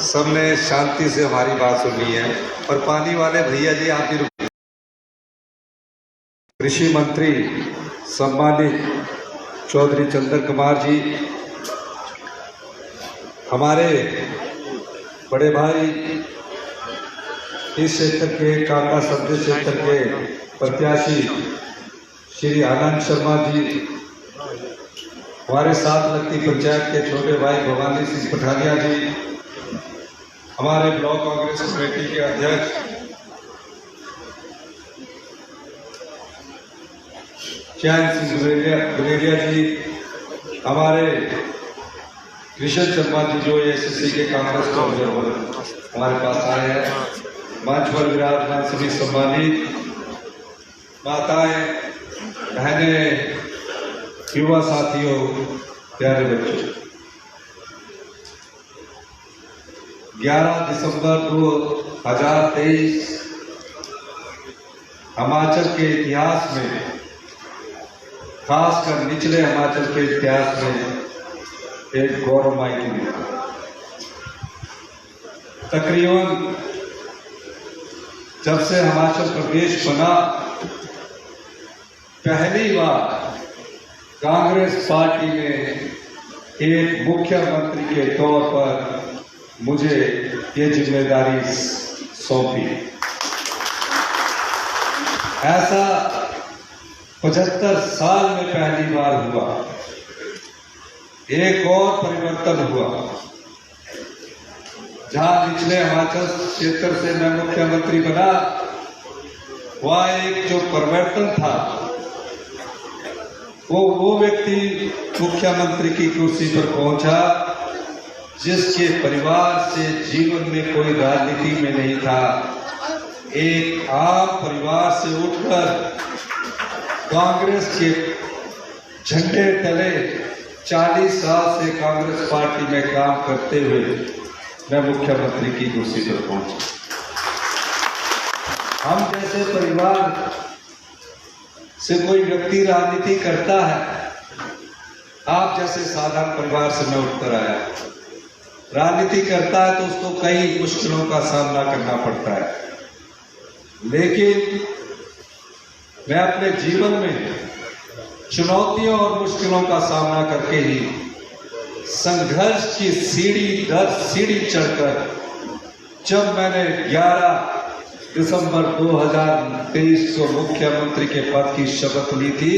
सबने शांति से हमारी बात सुनी है। और पानी वाले भैया जी आप भी, कृषि मंत्री सम्मानित चौधरी चंद्र कुमार जी, हमारे बड़े भाई इस क्षेत्र के काका सब्जी क्षेत्र के प्रत्याशी श्री आनंद शर्मा जी, हमारे साथ लगती पंचायत के छोटे भाई भवानी सिंह पठानिया जी, हमारे ब्लॉक कांग्रेस कमेटी के अध्यक्ष चैन सिंह गुलेरिया जी, हमारे कृष्ण शर्मा जी जो एसएससी के कांग्रेस के ऑब्जर्वर हमारे पास आए हैं, मंच पर विराजमान सभी सम्मानित माताएं, बहनें, युवा साथियों, प्यारे बच्चों, 11 दिसंबर 2023 हिमाचल के इतिहास में, खासकर निचले हिमाचल के इतिहास में एक गौरवमय दिन था। तकरीबन जब से हिमाचल प्रदेश बना, पहली बार कांग्रेस पार्टी ने एक मुख्यमंत्री के तौर पर मुझे ये जिम्मेदारी सौंपी। ऐसा 75 साल में पहली बार हुआ। एक और परिवर्तन हुआ, जहां निचले हिमाचल क्षेत्र से मैं मुख्यमंत्री बना, वह एक जो परिवर्तन था, वो व्यक्ति मुख्यमंत्री की कुर्सी पर पहुंचा जिसके परिवार से जीवन में कोई राजनीति में नहीं था। एक आम परिवार से उठकर कांग्रेस के झंडे तले 40 साल से कांग्रेस पार्टी में काम करते हुए मैं मुख्यमंत्री की कुर्सी पर पहुंचा। हम जैसे परिवार से कोई व्यक्ति राजनीति करता है, आप जैसे साधारण परिवार से मैं उठकर आया, राजनीति करता है तो उसको कई मुश्किलों का सामना करना पड़ता है, लेकिन मैं अपने जीवन में चुनौतियों और मुश्किलों का सामना करके ही संघर्ष की सीढ़ी दर सीढ़ी चढ़कर जब मैंने 11 दिसंबर 2023 को मुख्यमंत्री के पद की शपथ ली थी,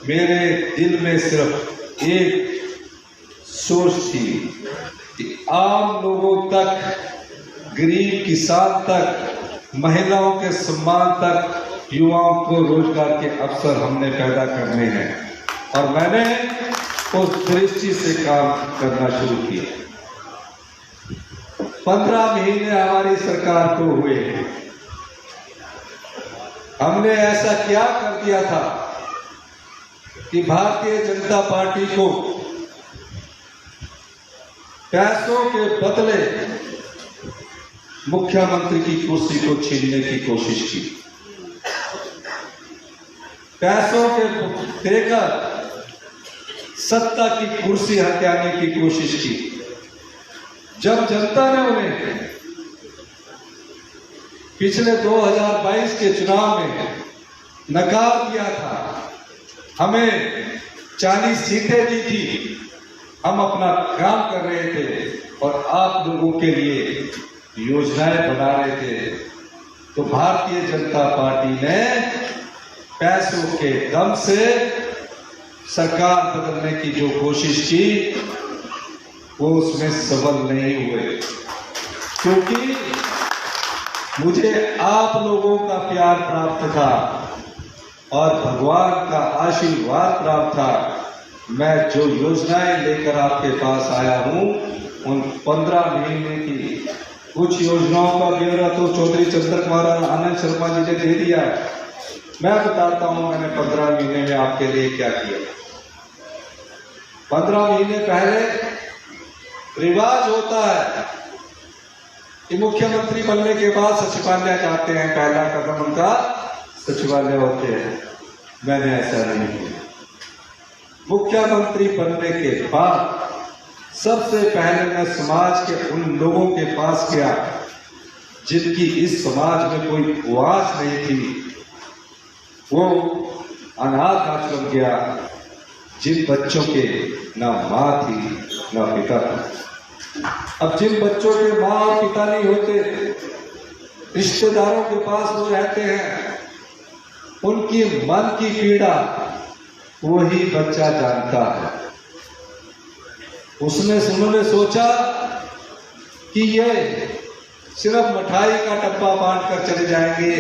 मेरे दिल में सिर्फ एक सोच थी कि आम लोगों तक, गरीब किसान तक, महिलाओं के सम्मान तक, युवाओं को रोजगार के अवसर हमने पैदा करने हैं। और मैंने उस दृष्टि से काम करना शुरू किया। 15 महीने हमारी सरकार को हुए, हमने ऐसा क्या कर दिया था कि भारतीय जनता पार्टी को पैसों के बदले मुख्यमंत्री की कुर्सी को छीनने की कोशिश की, पैसों के देकर सत्ता की कुर्सी हथियाने की कोशिश की। जब जनता ने उन्हें पिछले 2022 के चुनाव में नकार दिया था, हमें 40 सीटें दी थी, हम अपना काम कर रहे थे और आप लोगों के लिए योजनाएं बना रहे थे, तो भारतीय जनता पार्टी ने पैसों के दम से सरकार बदलने की जो कोशिश की, वो उसमें सफल नहीं हुए, क्योंकि मुझे आप लोगों का प्यार प्राप्त था और भगवान का आशीर्वाद प्राप्त था। मैं जो योजनाएं लेकर आपके पास आया हूं, उन 15 महीने की कुछ योजनाओं का ब्यौरा तो चौधरी चंद्र कुमार आनंद शर्मा जी ने दे दिया है। मैं बताता हूं मैंने 15 महीने में आपके लिए क्या किया। 15 महीने पहले रिवाज होता है कि मुख्यमंत्री बनने के बाद सचिवालय जाते हैं, पहला कदम उनका सचिवालय होते हैं। मैंने ऐसा नहीं किया। मुख्यमंत्री बनने के बाद सबसे पहले मैं समाज के उन लोगों के पास गया जिनकी इस समाज में कोई आवाज नहीं थी। वो अनाथ आश्रम गया जिन बच्चों के ना माँ थी ना पिता था। अब जिन बच्चों के माँ और पिता नहीं होते, रिश्तेदारों के पास वो रहते हैं, उनकी मन की पीड़ा वही बच्चा जानता है। उन्होंने सोचा कि ये सिर्फ मिठाई का डब्बा बांट कर चले जाएंगे,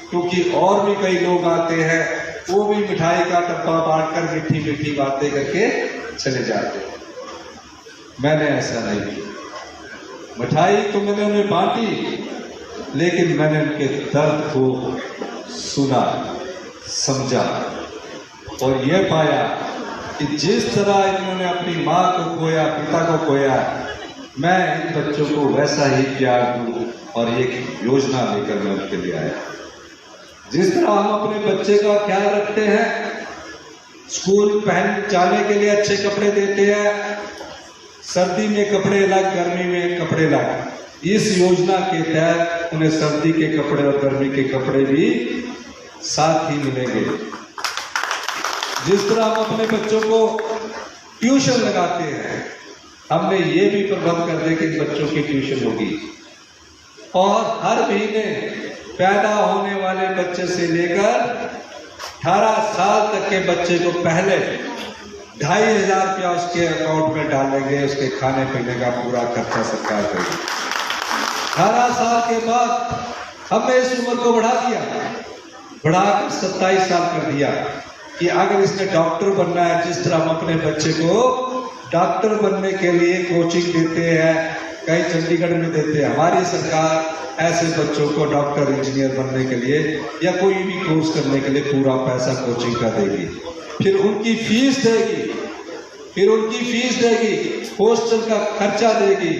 क्योंकि और भी कई लोग आते हैं, वो भी मिठाई का डब्बा बांट कर मीठी मीठी बातें करके चले जाते हैं। मैंने ऐसा नहीं किया। मिठाई तो मैंने उन्हें बांटी, लेकिन मैंने उनके दर्द को सुना, समझा और ये पाया कि जिस तरह इन्होंने अपनी माँ को खोया, पिता को खोया, मैं इन बच्चों को वैसा ही प्यार दूं और एक योजना लेकर मैं उनके लिए आया। जिस तरह हम अपने बच्चे का ख्याल रखते हैं, स्कूल पहन जाने के लिए अच्छे कपड़े देते हैं, सर्दी में कपड़े अलग, गर्मी में कपड़े अलग, इस योजना के तहत उन्हें सर्दी के कपड़े और गर्मी के कपड़े भी साथ ही मिलेंगे। जिस तरह हम अपने बच्चों को ट्यूशन लगाते हैं, हमने ये भी प्रबंध कर दिया कि बच्चों की ट्यूशन होगी और हर महीने पैदा होने वाले बच्चे से लेकर 18 साल तक के बच्चे को पहले 2,500 रुपया उसके अकाउंट में डालेंगे, उसके खाने पीने का पूरा खर्चा सरकार करेगी। 18 साल के बाद हमने इस उम्र को बढ़ाकर 27 साल कर दिया कि अगर इसने डॉक्टर बनना है, जिस तरह हम अपने बच्चे को डॉक्टर बनने के लिए कोचिंग देते हैं, कई चंडीगढ़ में देते हैं, हमारी सरकार ऐसे बच्चों को डॉक्टर इंजीनियर बनने के लिए या कोई भी कोर्स करने के लिए पूरा पैसा कोचिंग का देगी, फिर उनकी फीस देगी, हॉस्टल का खर्चा देगी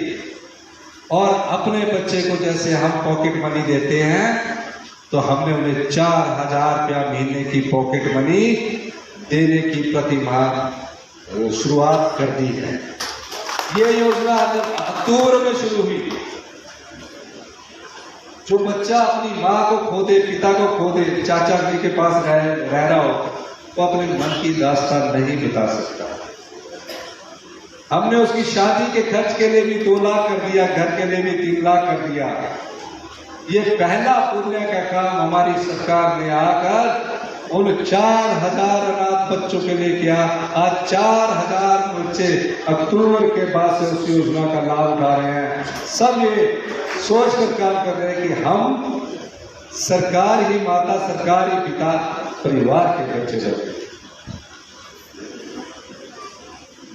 और अपने बच्चे को जैसे हम पॉकेट मनी देते हैं, तो हमने उन्हें 4,000 रुपया महीने की पॉकेट मनी देने की प्रतिमाह शुरुआत कर दी है। ये योजना अक्टूबर में शुरू हुई। जो बच्चा अपनी माँ को खो दे, पिता को खो दे, चाचा जी के पास रह रहा हो, वो अपने मन की दास्तान नहीं बता सकता। हमने उसकी शादी के खर्च के लिए भी 2 लाख कर दिया, घर के लिए भी 3 लाख कर दिया। ये पहला पुण्य का काम हमारी सरकार ने आकर उन 4,000 अनाथ बच्चों के लिए किया। आज 4,000 बच्चे अक्टूबर के बाद से उस योजना का लाभ उठा रहे हैं। सब ये सोच कर काम कर रहे हैं कि हम सरकार ही माता, सरकार ही पिता, परिवार के बच्चे बने।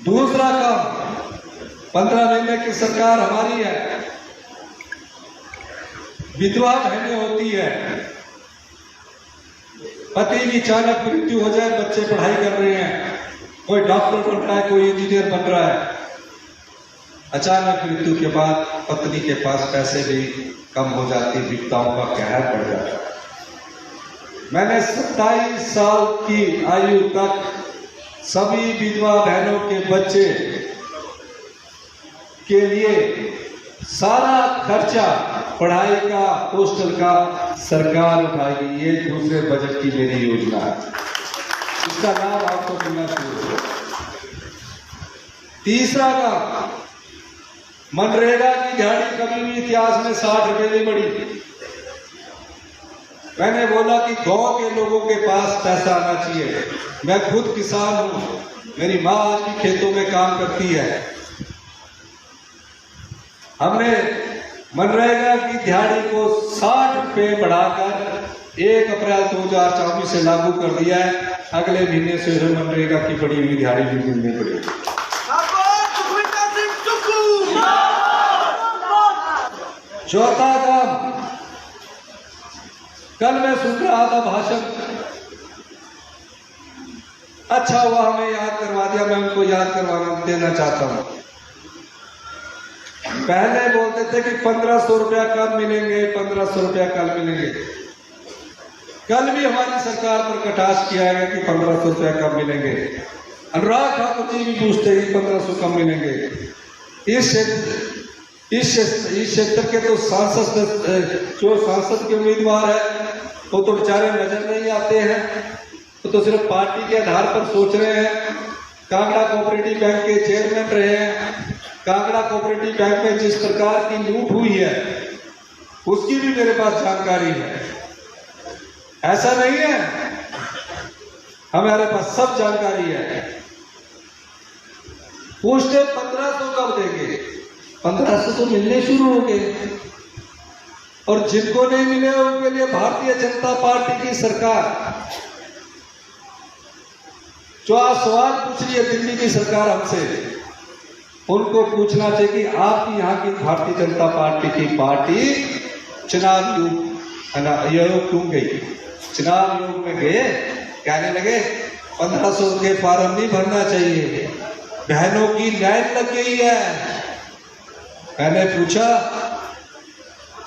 दूसरा काम, 15 महीने की सरकार हमारी है। विधवा बहनें होती है, पति की अचानक मृत्यु हो जाए, बच्चे पढ़ाई कर रहे हैं, कोई डॉक्टर बन रहा है, कोई इंजीनियर बन रहा है, अचानक मृत्यु के बाद पत्नी के पास पैसे भी कम हो जाती, विधवाओं का कहर बढ़ जाता है। मैंने 27 साल की आयु तक सभी विधवा बहनों के बच्चे के लिए सारा खर्चा पढ़ाई का, हॉस्टल का सरकार उठाएगी। ये दूसरे बजट की मेरी योजना है, इसका लाभ आपको मिलना चाहिए। तीसरा काम, मनरेगा की दिहाड़ी कभी भी इतिहास में 60 रुपए नहीं बढ़ी। मैंने बोला कि गांव के लोगों के पास पैसा आना चाहिए। मैं खुद किसान हूं, मेरी माँ आज भी खेतों में काम करती है। हमने मनरेगा की दिहाड़ी को 60 रुपए बढ़ाकर 1 अप्रैल 2024 से लागू कर दिया है। अगले महीने से मनरेगा की बढ़ी हुई दिहाड़ी भी मिलनी पड़ेगी। चौथा काम, कल मैं सुन रहा था भाषण, अच्छा हुआ हमें याद करवा दिया, मैं उनको याद करवाना देना चाहता हूं। पहले बोलते थे कि 1,500 रुपया कल मिलेंगे, 1,500 रुपया कल मिलेंगे। कल भी हमारी सरकार पर कटाक्ष किया गया कि 1,500 रुपया कम मिलेंगे। अनुराग ठाकुर जी भी पूछते हैं 1,500 कम मिलेंगे। इस क्षेत्र के तो जो सांसद के उम्मीदवार है वो तो बेचारे नजर नहीं आते हैं, वो तो सिर्फ पार्टी के आधार पर सोच रहे हैं। कांगड़ा कोऑपरेटिव बैंक के चेयरमैन रहे हैं। कांगड़ा कोऑपरेटिव बैंक में जिस प्रकार की लूट हुई है उसकी भी मेरे पास जानकारी है। ऐसा नहीं है, हमारे पास सब जानकारी है। पूछते 1500 कब देंगे? 1500 तो मिलने शुरू हो गए, और जिनको नहीं मिले उनके लिए भारतीय जनता पार्टी की सरकार जो आज सवाल पूछ रही है दिल्ली की सरकार हमसे, उनको पूछना चाहिए कि आपकी यहाँ की भारतीय जनता पार्टी की पार्टी चुनाव योग क्यों गई? चुनाव योग में गए, कहने लगे 1500 के फॉर्म नहीं भरना चाहिए, बहनों की लाइन लग गई है। मैंने पूछा,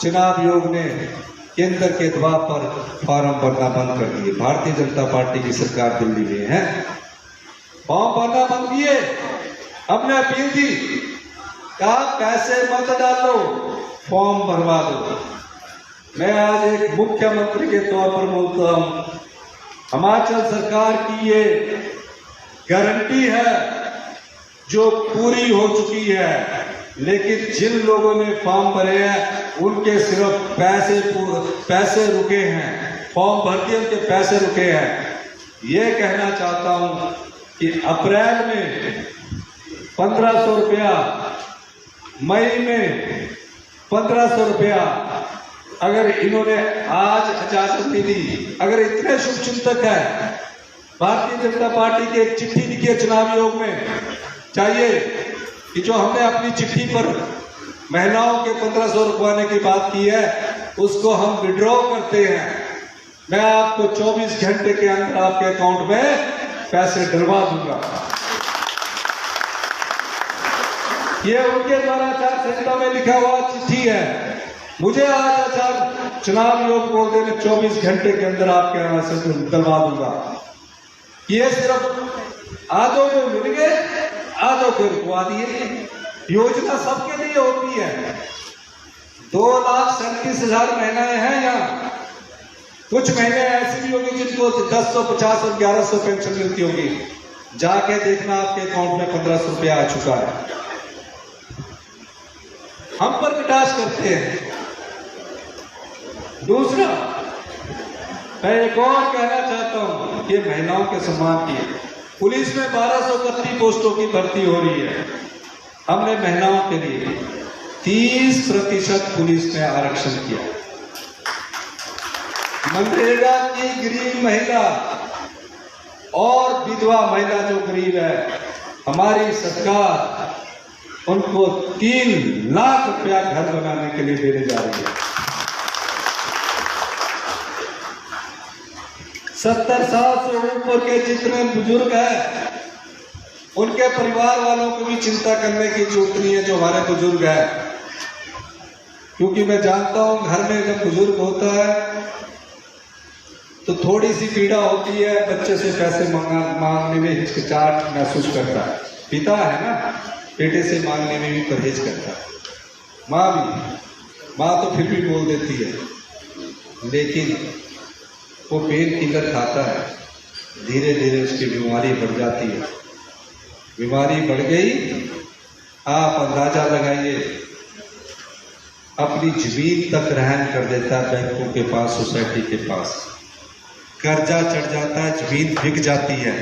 चुनाव योग ने केंद्र के दबाव पर फॉर्म भरना बंद कर दिए। भारतीय जनता पार्टी की सरकार दिल्ली में है, फॉर्म भरना बंद किए। हमने अपील की, कहा पैसे मत डालो, फॉर्म भरवा दो। मैं आज एक मुख्यमंत्री के तौर पर बोलता हूं, हिमाचल सरकार की ये गारंटी है जो पूरी हो चुकी है, लेकिन जिन लोगों ने फॉर्म भरे हैं उनके सिर्फ पैसे रुके हैं, फॉर्म भर के उनके पैसे रुके हैं। ये कहना चाहता हूं कि अप्रैल में 1500 रुपया, मई में 1500 रुपया अगर इन्होंने आज इजाजत नहीं दी, अगर इतने शुभ चिंतक है, भारतीय जनता पार्टी की एक चिट्ठी लिखी है चुनाव योग में, चाहिए कि जो हमने अपनी चिट्ठी पर महिलाओं के 1500 रुपवाने की बात की है उसको हम विड्रॉ करते हैं। मैं आपको 24 घंटे के अंदर आपके अकाउंट में पैसे डलवा दूंगा। ये उनके द्वारा आचार संहिता में लिखा हुआ चिट्ठी है। मुझे आज आचार चुनाव योग बोलते हैं 24 घंटे के अंदर आपके यहां से डलवा दूंगा। ये सिर्फ आधों को मिल गए, आधों को रुकवा दिए। योजना सबके लिए होती है। 2,37,000 महिलाएं हैं यहाँ। कुछ महीने ऐसी भी होगी जिनको 1050 और 1100 पेंशन मिलती होगी। जाके देखना आपके अकाउंट में 1500 रुपया आ चुका है। हम पर कटाक्ष करते हैं। दूसरा, मैं एक और कहना चाहता हूं, ये महिलाओं के सम्मान की पुलिस में 1231 पोस्टों की भर्ती हो रही है। हमने महिलाओं के लिए 30% पुलिस में आरक्षण किया। मनरेगा की गरीब महिला और विधवा महिला जो गरीब है, हमारी सरकार उनको 3 लाख रुपया घर बनाने के लिए देने जा रही है। 70 साल से ऊपर के जितने बुजुर्ग हैं उनके परिवार वालों को भी चिंता करने की जरूरत नहीं है जो हमारे बुजुर्ग हैं, क्योंकि मैं जानता हूं घर में जब बुजुर्ग होता है तो थोड़ी सी पीड़ा होती है, बच्चे से पैसे मांगने में हिचकिचाहट महसूस करता है। पिता है ना, बेटे से मांगने में भी परहेज करता है। माँ तो फिर भी बोल देती है, लेकिन वो पेन किलर खाता है, धीरे धीरे उसकी बीमारी बढ़ जाती है। बीमारी बढ़ गई, आप अंदाजा लगाइए, अपनी जमीन तक रहन कर देता है बैंकों के पास, सोसाइटी के पास, कर्जा चढ़ जाता है, जमीन बिक जाती है।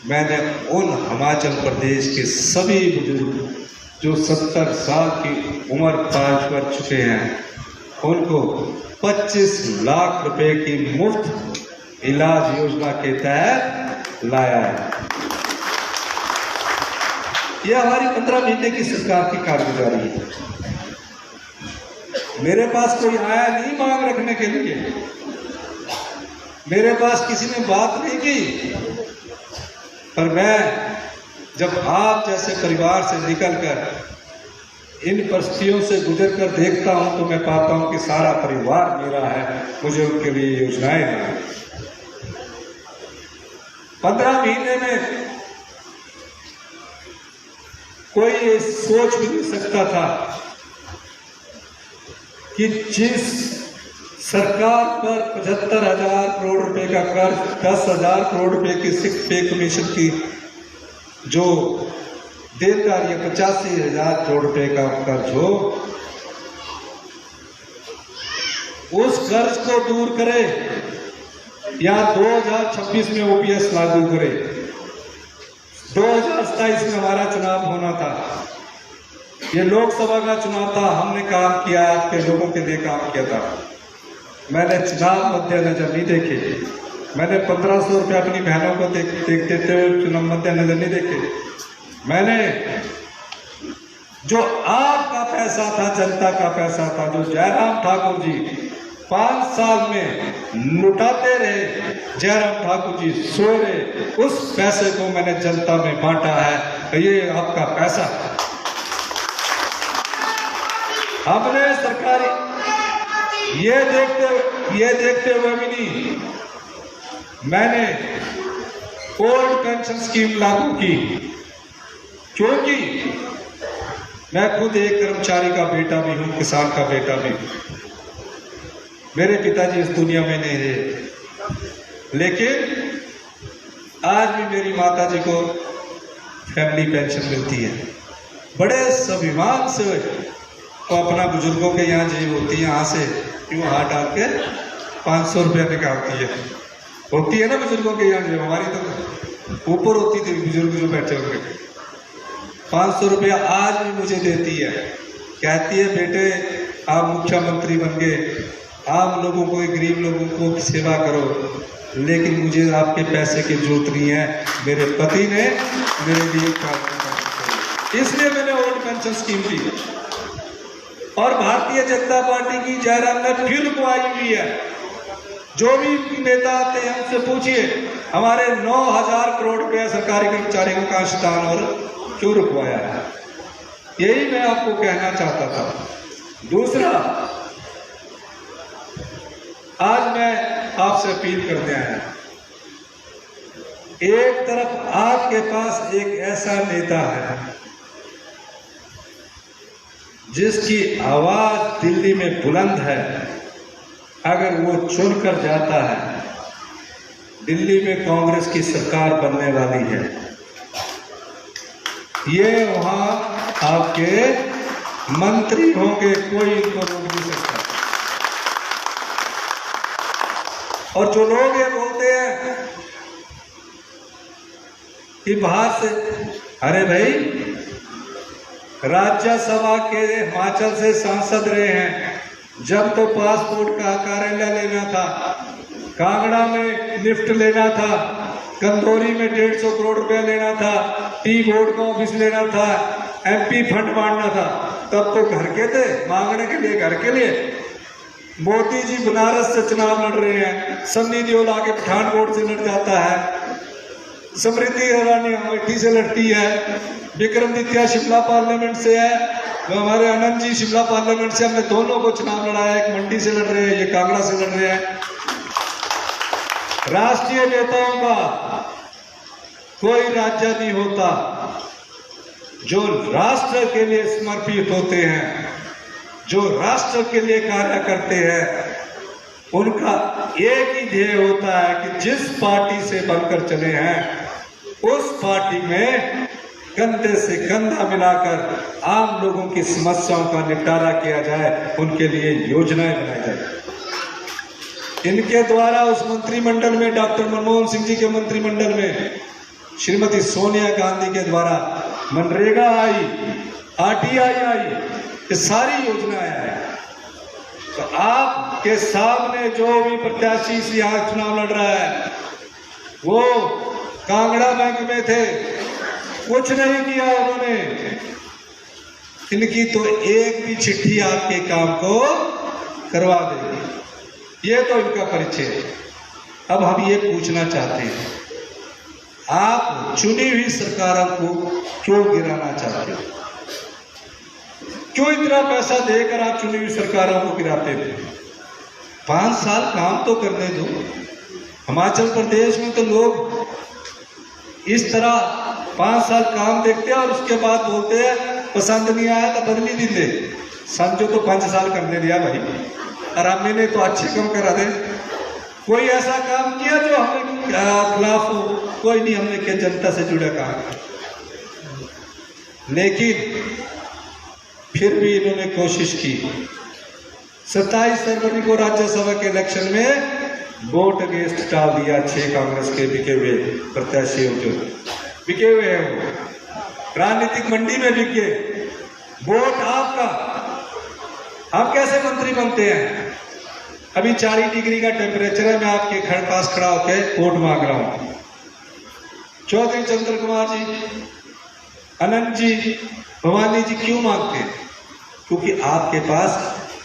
मैंने उन हिमाचल प्रदेश के सभी बुजुर्ग जो 70 साल की उम्र पार कर चुके हैं, उनको 25 लाख रुपए की मुफ्त इलाज योजना के तहत लाया है। यह हमारी 15 महीने की सरकार की कारगुजारी है। मेरे पास कोई आया नहीं मांग रखने के लिए, मेरे पास किसी ने बात नहीं की, पर मैं जब आप जैसे परिवार से निकलकर इन परिस्थितियों से गुजर कर देखता हूं तो मैं पाता हूं कि सारा परिवार मेरा है, मुझे उनके लिए योजनाएं हैं। 15 महीने में कोई ये सोच भी नहीं सकता था कि जिस सरकार पर 75,000 करोड़ रुपए का कर्ज, 10,000 करोड़ रुपए की सिक्स पे कमीशन की जो देनदारी है, 85,000 करोड़ रुपए का कर्ज हो, उस कर्ज को दूर करे या 2026 में ओपीएस लागू करे। 2027 में हमारा चुनाव होना था, ये लोकसभा का चुनाव था, हमने काम किया, आपके लोगों के लिए काम किया था। मैंने चुनाव मद्देनजर नहीं देखे, मैंने 1500 रुपये अपनी बहनों को देते हुए चुनाव मद्देनजर नहीं देखे। मैंने जो आपका पैसा था, जनता का पैसा था, जो जयराम ठाकुर जी 5 साल में लुटाते रहे, जयराम ठाकुर जी सोए रहे, उस पैसे को मैंने जनता में बांटा है। ये आपका पैसा हमने सरकारी ये देखते हुए भी नहीं, मैंने ओल्ड पेंशन स्कीम लागू की, क्योंकि मैं खुद एक कर्मचारी का बेटा भी हूं, किसान का बेटा भी। मेरे पिताजी इस दुनिया में नहीं रहे, लेकिन आज भी मेरी माताजी को फैमिली पेंशन मिलती है। बड़े स्वाभिमान से वो अपना बुजुर्गों के यहाँ जी होती है, यहाँ से यूँ हाथ डाल के 500 रुपया निकालती है। होती है ना बुजुर्गों के यहाँ, जो हमारी तो ऊपर होती थी, बुजुर्ग जो बैठे हुए 500 रुपया आज भी मुझे देती है। कहती है बेटे आप मुख्यमंत्री बन गए, आम लोगों को, गरीब लोगों को सेवा करो, लेकिन मुझे आपके पैसे की जरूरत नहीं है। मेरे पति ने मेरे लिए काम किया, इसलिए मैंने ओल्ड पेंशन स्कीम दी। और भारतीय जनता पार्टी की जयराम ने फिर रुकवाई हुई है। जो भी नेता आते हैं उनसे पूछिए हमारे 9,000 करोड़ रुपया सरकारी कर्मचारियों का अंशदान और क्यों रुकवाया है। यही मैं आपको कहना चाहता था। दूसरा, आज मैं आपसे अपील करने आया, एक तरफ आपके पास एक ऐसा नेता है जिसकी आवाज दिल्ली में बुलंद है, अगर वो चुनकर जाता है, दिल्ली में कांग्रेस की सरकार बनने वाली है। ये वहां आपके मंत्री होंगे, कोई इनको रोक नहीं सकता। और जो लोग ये बोलते हैं कि बाहर से, अरे भाई राज्यसभा के हिमाचल से सांसद रहे हैं, जब तो पासपोर्ट का कार्यालय लेना था, कांगड़ा में लिफ्ट लेना था, कंदौरी में 150 करोड़ रुपया लेना था, टी बोर्ड का ऑफिस लेना था, एमपी फंड बांटना था, तब तो घर के थे, मांगने के लिए घर के लिए। मोदी जी बनारस से चुनाव लड़ रहे हैं, सन्नी देओल आके पठानकोट से लड़ जाता है, समृद्धि ईरानी अमेठी से लड़ती है, विक्रमादित्य शिमला पार्लियामेंट से है, हमारे आनंद जी शिमला पार्लियामेंट से, हमने दोनों को चुनाव लड़ाया। एक मंडी से लड़ रहे हैं, ये कांगड़ा से लड़ रहे हैं। राष्ट्रीय नेताओं का कोई राज्य नहीं होता, जो राष्ट्र के लिए समर्पित होते हैं, जो राष्ट्र के लिए कार्य करते हैं, उनका एक ही ध्येय होता है कि जिस पार्टी से बनकर चले हैं उस पार्टी में कंधे से कंधा मिलाकर आम लोगों की समस्याओं का निपटारा किया जाए, उनके लिए योजनाएं बनाई जाए। इनके द्वारा उस मंत्रिमंडल में, डॉक्टर मनमोहन सिंह जी के मंत्रिमंडल में, श्रीमती सोनिया गांधी के द्वारा मनरेगा आई, आरटीआई आई, ये सारी योजनाएं आई। तो आपके सामने जो भी प्रत्याशी से यहाँ चुनाव लड़ रहा है, वो कांगड़ा बैंक में थे, कुछ नहीं किया उन्होंने। इनकी तो एक भी चिट्ठी आपके काम को करवा देगी, ये तो इनका परिचय है। अब हम ये पूछना चाहते हैं, आप चुनी हुई सरकारों को क्यों गिराना चाहते हो? क्यों इतना पैसा देकर आप चुनी हुई सरकारों को गिराते थे? 5 साल काम तो करने दो। हिमाचल प्रदेश में तो लोग इस तरह 5 साल काम देखते हैं और उसके बाद बोलते हैं पसंद नहीं आया तो बदली दी दे। समझो तो 5 साल करने दिया भाई, और हमने तो अच्छे काम करा दे। कोई ऐसा काम किया जो हमें खिलाफ हो? कोई नहीं, हमने क्या जनता से जुड़ा काम। लेकिन फिर भी इन्होंने कोशिश की। 27 फरवरी को राज्यसभा के इलेक्शन में वोट अगेंस्ट डाल दिया 6 कांग्रेस के बिके हुए प्रत्याशियों के। बिके हुए हैं वो, राजनीतिक मंडी में बिके। वोट आपका, आप कैसे मंत्री बनते हैं? अभी 40 डिग्री का टेम्परेचर है, मैं आपके घर पास खड़ा होकर वोट मांग रहा हूं। चौधरी चंद्र कुमार जी, अनंत जी, भवानी जी क्यों मांगते हैं? क्योंकि आपके पास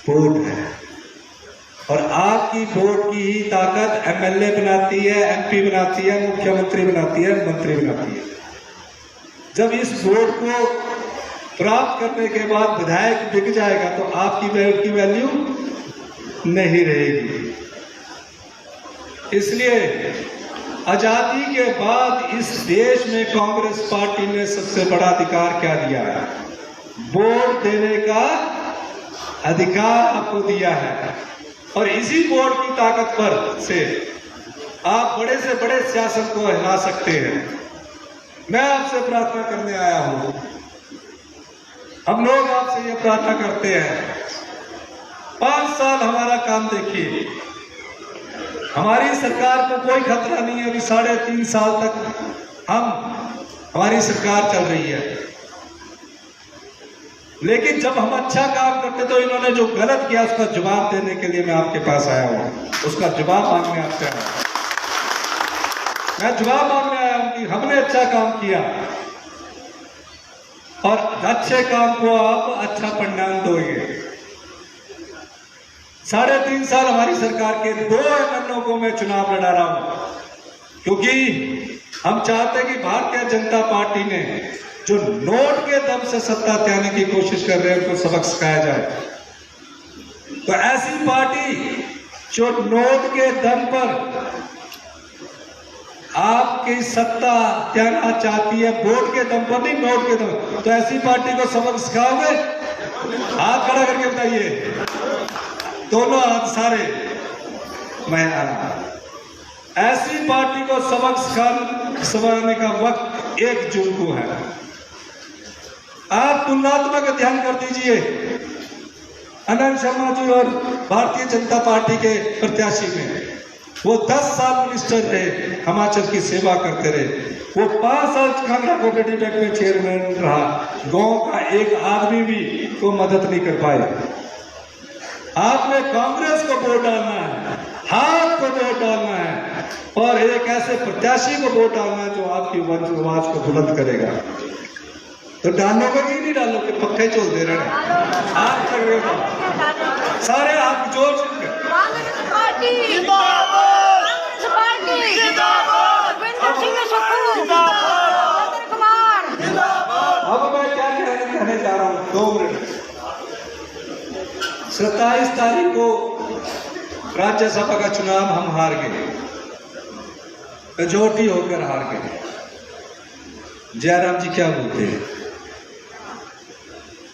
वोट है, और आपकी वोट की ही ताकत एमएलए बनाती है, एमपी बनाती है, मुख्यमंत्री बनाती है, मंत्री बनाती है। जब इस वोट को प्राप्त करने के बाद विधायक बिक जाएगा तो आपकी वोट की वैल्यू नहीं रहेगी। इसलिए आजादी के बाद इस देश में कांग्रेस पार्टी ने सबसे बड़ा अधिकार क्या दिया है? वोट देने का अधिकार आपको दिया है, और इसी वोट की ताकत पर से आप बड़े से बड़े शासन को हिला सकते हैं। मैं आपसे प्रार्थना करने आया हूं, हम लोग आपसे ये प्रार्थना करते हैं, 5 साल हमारा काम देखिए। हमारी सरकार को कोई खतरा नहीं है। अभी 3.5 साल तक हमारी सरकार चल रही है, लेकिन जब हम अच्छा काम करते तो इन्होंने जो गलत किया उसका जवाब देने के लिए मैं आपके पास आया हूं, उसका जवाब मांगने आपसे आया हूं। मैं जवाब मांगने आया हूं कि हमने अच्छा काम किया, और अच्छे काम को आप अच्छा परिणाम दोगे। 3.5 साल हमारी सरकार के 2 एमएलओ को मैं चुनाव लड़ा रहा हूं, क्योंकि हम चाहते हैं कि भारतीय जनता पार्टी ने जो नोट के दम से सत्ता त्यागने की कोशिश कर रहे हैं उनको सबक सिखाया जाए। तो ऐसी पार्टी जो नोट के दम पर आपकी सत्ता त्यागना चाहती है, वोट के दम पर नहीं, नोट के दम, तो ऐसी पार्टी को सबक सिखाओगे? हाथ खड़ा करके बताइए, दोनों हाथ सारे। मैं ऐसी पार्टी को सबक सिखाने का वक्त 1 जून को है। आप तुलनात्मक अध्ययन कर दीजिए, अनंत शर्मा जी और भारतीय जनता पार्टी के प्रत्याशी में। वो 10 साल मिनिस्टर रहे, हिमाचल की सेवा करते रहे। वो 5 साल कांगड़ा कोऑपरेटिव बैंक में चेयरमैन रहा, गांव का एक आदमी भी को मदद नहीं कर पाए। आपने कांग्रेस को वोट डालना है, हाथ को वोट डालना है, और एक ऐसे प्रत्याशी को वोट डालना है जो आपकी आवाज को बुलंद करेगा। तो डालोगे कि नहीं डालोगे? पक्के चोल दे रहे हैं, हाथ लगेगा, सारे हाथ जोड़ सकते। अब मैं क्या कहने जा रहा हूं, 2 मिनट। 27 तारीख को राज्यसभा का चुनाव हम हार गए, मेजॉरिटी होकर हार गए। जयराम जी क्या बोलते हैं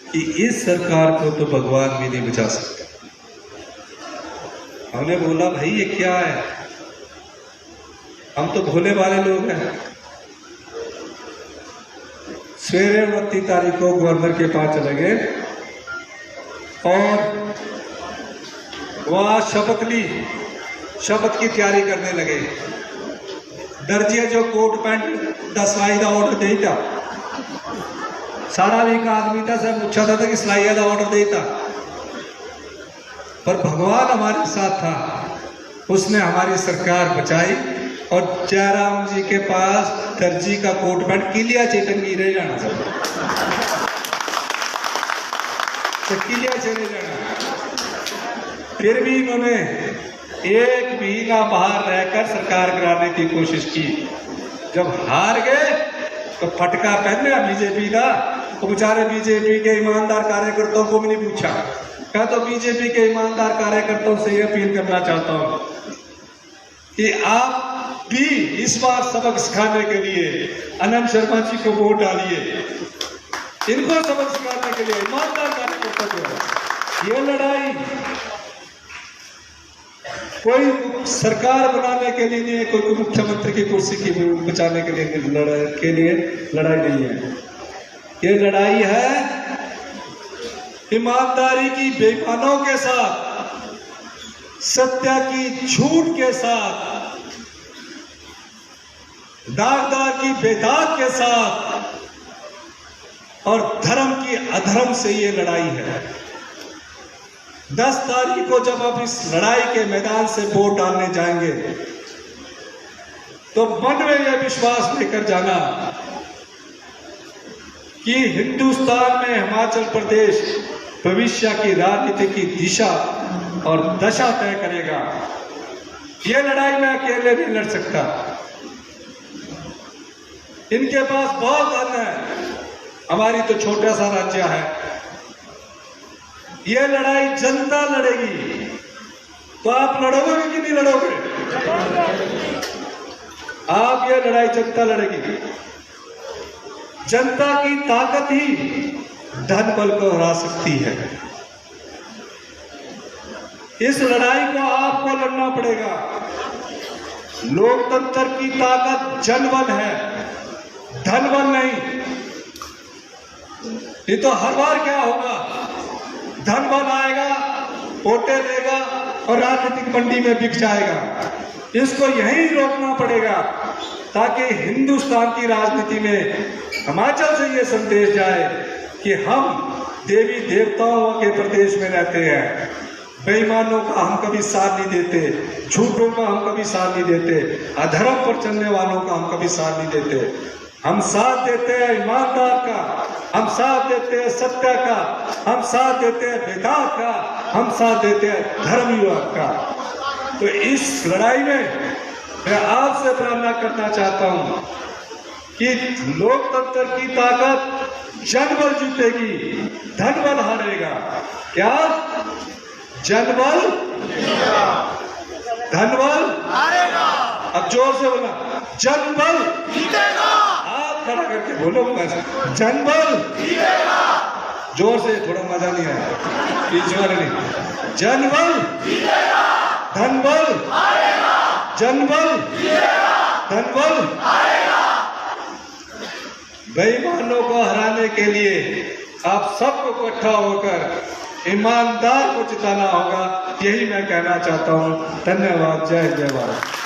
कि इस सरकार को तो भगवान भी नहीं बचा सकता। हमने बोला भाई ये क्या है, हम तो भोले वाले लोग हैं। सवेरे 29 तारीख को गवर्नर के पास चले गए और वहां शपथ की तैयारी करने लगे। दर्जिया जो कोट पैंट 10 सिलाई का ऑर्डर देता, सारा भी एक आदमी था, सब पूछा था कि सिलाई का ऑर्डर देता, पर भगवान हमारे साथ था, उसने हमारी सरकार बचाई। और जयराम जी के पास दर्जी का कोट पैंट किलिया चेटंगी रह जाना चाहिए, तो किलिया चले जाना। फिर भी इन्होंने 1 महीना बाहर रहकर सरकार गिराने की कोशिश की। जब हार गए तो फटका पहना बीजेपी का। तो बेचारे बीजेपी के ईमानदार कार्यकर्ताओं को भी नहीं पूछा। क्या तो बीजेपी के ईमानदार कार्यकर्ताओं से ये अपील करना चाहता हूं कि आप भी इस बार सबक सिखाने के लिए आनंद शर्मा जी को वोट डालिए। इनको सबक सिखाने के लिए ईमानदार कार्यकर्ता है। ये लड़ाई कोई सरकार बनाने के लिए नहीं है, कोई मुख्यमंत्री की कुर्सी की बचाने के लिए लड़ाई नहीं है। ये लड़ाई है ईमानदारी की बेईमानों के साथ, सत्य की झूठ के साथ, दागदार की बेदाग के साथ और धर्म की अधर्म से ये लड़ाई है। 10 तारीख को जब आप इस लड़ाई के मैदान से वोट डालने जाएंगे तो मन में यह विश्वास लेकर जाना कि हिंदुस्तान में हिमाचल प्रदेश भविष्य की राजनीति की दिशा और दशा तय करेगा। यह लड़ाई मैं अकेले नहीं लड़ सकता। इनके पास बहुत धन है, हमारी तो छोटा सा राज्य है। यह लड़ाई जनता लड़ेगी, तो आप लड़ोगे कि नहीं लड़ोगे? आप यह लड़ाई जनता लड़ेगी। जनता की ताकत ही धन बल को हरा सकती है। इस लड़ाई को आपको लड़ना पड़ेगा। लोकतंत्र की ताकत जनबल है, धनबल नहीं। ये तो हर बार क्या होगा, धनबल आएगा, वोटें देगा और राजनीतिक मंडी में बिक जाएगा। इसको यहीं रोकना पड़ेगा ताकि हिंदुस्तान की राजनीति में हिमाचल से ये संदेश जाए कि हम देवी देवताओं के प्रदेश में रहते हैं। बेईमानों का हम कभी साथ नहीं देते, झूठों का हम कभी साथ नहीं देते, अधर्म पर चलने वालों का हम कभी साथ नहीं देते। हम साथ देते हैं ईमानदार का, हम साथ देते हैं सत्य का, हम साथ देते हैं वेदांत का, हम साथ देते हैं धर्म युवक का। तो इस लड़ाई में मैं आपसे प्रार्थना करना चाहता हूं कि लोकतंत्र की ताकत जनबल जीतेगी, धनबल हारेगा। क्या? जनबल धनबल हारेगा। अब जोर से बोला, जनबल जीतेगा। हाथ खड़ा करके बोलो, जनबल जीतेगा। जोर से, थोड़ा मजा नहीं आया, बीच वाले नहीं। जनबल जीतेगा, धनबल हारेगा। जनबल जीतेगा, धनबल हारेगा। बेईमानों को हराने के लिए आप सबको इकट्ठा होकर ईमानदार को जिताना होगा। यही मैं कहना चाहता हूं। धन्यवाद। जय जय भारत।